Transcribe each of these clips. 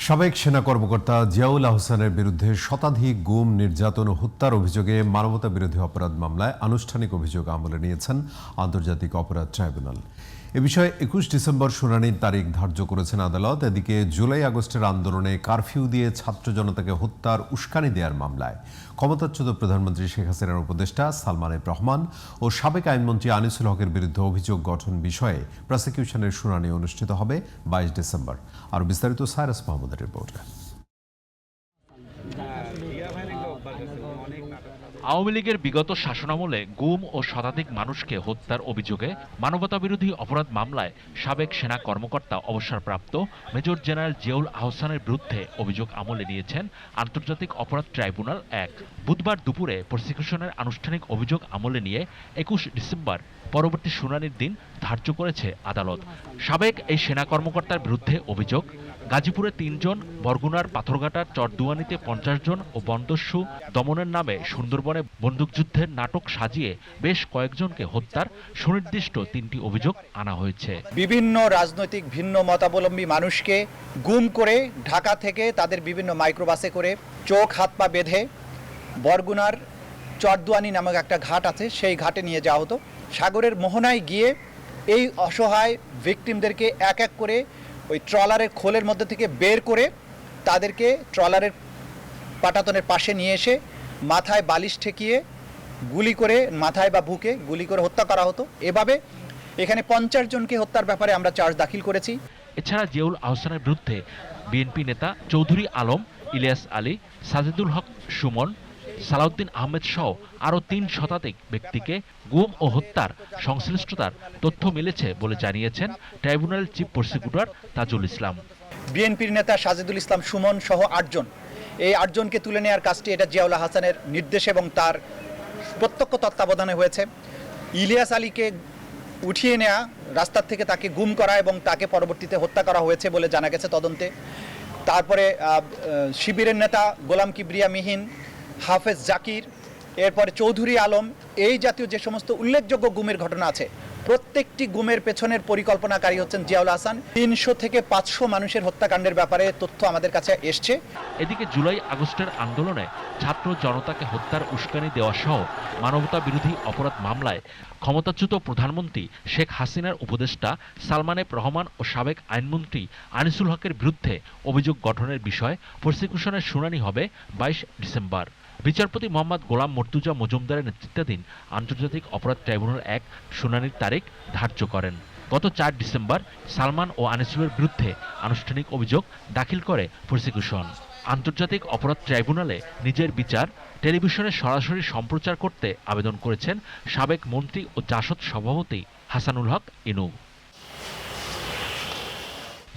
সাবেক সেনা কর্মকর্তা জিয়াউল আহসানের বিরুদ্ধে শতাধিক গুম, নির্যাতন ও হত্যার অভিযোগে মানবতাবিরোধী অপরাধ মামলায় আনুষ্ঠানিক অভিযোগ আমলে নিয়েছেন আন্তর্জাতিক অপরাধ ট্রাইব্যুনাল। এ বিষয়ে ২১ ডিসেম্বর শুনানির তারিখ ধার্য করেছেন আদালত। এদিকে জুলাই আগস্টের আন্দোলনে কারফিউ দিয়ে ছাত্র জনতাকে হত্যার উস্কানি দেওয়ার মামলায় ক্ষমতাচ্যুত প্রধানমন্ত্রী শেখ হাসিনার উপদেষ্টা সালমান এফ রহমান ও সাবেক আইনমন্ত্রী আনিসুল হকের বিরুদ্ধে অভিযোগ গঠন বিষয়ে প্রসিকিউশনের শুনানি অনুষ্ঠিত হবে ২২ ডিসেম্বর। আর বিস্তারিত সাইরাস মাহমুদের রিপোর্টে। আওয়ামী লীগের বিগত শাসনামলে গুম ও শতাধিক মানুষকে হত্যার অভিযোগে মানবতাবিরোধী অপরাধ মামলায় সাবেক সেনা কর্মকর্তা অবসরপ্রাপ্ত মেজর জেনারেল জিয়াউল আহসানের বিরুদ্ধে অভিযোগ আমলে নিয়েছেন আন্তর্জাতিক অপরাধ ট্রাইব্যুনাল ১। বুধবার দুপুরে প্রসিকিউশনের আনুষ্ঠানিক অভিযোগ আমলে নিয়ে ২১ ডিসেম্বর পরবর্তী শুনানির দিন ধার্য করেছে আদালত। সাবেক এই সেনা কর্মকর্তার বিরুদ্ধে অভিযোগ, গাজীপুরে ৩ জন, বরগুনার পাথরঘাটার চরদুয়ানিতে ৫০ জন ও বনদস্যু দমনের নামে সুন্দরবনে বন্দুকযুদ্ধের নাটক সাজিয়ে বেশ কয়েকজনকে হত্যার সুনির্দিষ্ট ৩টি অভিযোগ আনা হয়েছে। বিভিন্ন রাজনৈতিক ভিন্ন মতাবলম্বী মানুষকে গুম করে ঢাকা থেকে তাদের বিভিন্ন মাইক্রোবাসে করে চোখ হাত পা বেঁধে বরগুনার চরদুয়ানি নামক একটা ঘাট আছে, সেই ঘাটে নিয়ে যাওয়া হতো। সাগরের মোহনায় গিয়ে এই অসহায় ভিকটিমদেরকে এক এক করে ওই ট্রলারের খোলের মধ্যে থেকে বের করে তাদেরকে ট্রলারের পাটাতনের পাশে নিয়ে এসে মাথায় বালিশ ঠেকিয়ে গুলি করে মাথায় বা বুকে গুলি করে হত্যা করা হতো। এভাবে এখানে ৫০ জনকে হত্যার ব্যাপারে আমরা চার্জ দাখিল করেছি। এছাড়া জিয়াউল আহসানের বিরুদ্ধে বিএনপি নেতা চৌধুরী আলম, ইলিয়াস আলী, সাজিদুল হক সুমন, সালাউদ্দিন আহমেদ সহ আরও ৩ শতাধিক ব্যক্তিকে গুম ও হত্যার সংশ্লিষ্টতার তথ্য মিলেছে বলে জানিয়েছেন ট্রাইব্যুনালের চিফ প্রসিকিউটর তাজুল ইসলাম। বিএনপির নেতা সাজিদুল ইসলাম সুমন সহ ৮ জন, এই ৮ জনকে তুলে নেওয়ার কাজটি এটা জিয়াউল আহসানের নির্দেশ এবং তার প্রত্যক্ষ তত্ত্বাবধানে হয়েছে। ইলিয়াস আলীকে উঠিয়ে নেওয়া, রাস্তার থেকে তাকে গুম করা এবং তাকে পরবর্তীতে হত্যা করা হয়েছে বলে জানা গেছে তদন্তে। তারপরে শিবিরের নেতা গোলাম কিবরিয়া মিহিন, হাফেজ জাকির, এরপরে চৌধুরী আলম, এই জাতীয় যে সমস্ত উল্লেখযোগ্য গুমের ঘটনা আছে, প্রত্যেকটি গুমের পেছনের পরিকল্পনাকারী হচ্ছেন জিয়াউল আহসান। ৩০০ থেকে ৫০০ মানুষের হত্যাকাণ্ডের ব্যাপারে তথ্য আমাদের কাছে এসছে। এদিকে জুলাই আগস্টের আন্দোলনে ছাত্র জনতাকে হত্যার উস্কানি দেওয়া সহ মানবতা বিরোধী অপরাধ মামলায় ক্ষমতাচ্যুত প্রধানমন্ত্রী শেখ হাসিনার উপদেষ্টা সালমান এফ রহমান ও সাবেক আইনমন্ত্রী আনিসুল হকের বিরুদ্ধে অভিযোগ গঠনের বিষয়ে প্রসিকিউশনের শুনানি হবে ২২ ডিসেম্বর। বিচারপতি মোহাম্মদ গোলাম মর্তুজা মজুমদারের নেতৃত্বাধীন আন্তর্জাতিক অপরাধ ট্রাইব্যুনাল ১ শুনানির তারিখ ধার্য করেন। গত ৪ ডিসেম্বর সালমান ও আনিসুলের বিরুদ্ধে আনুষ্ঠানিক অভিযোগ দাখিল করে প্রসিকিউশন। আন্তর্জাতিক অপরাধ ট্রাইব্যুনালে নিজের বিচার টেলিভিশনে সরাসরি সম্প্রচার করতে আবেদন করেছেন সাবেক মন্ত্রী ও জাসদ সভাপতি Hasanul Haq Inu.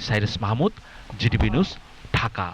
Cyrus Mahmud, GTV news, Dhaka.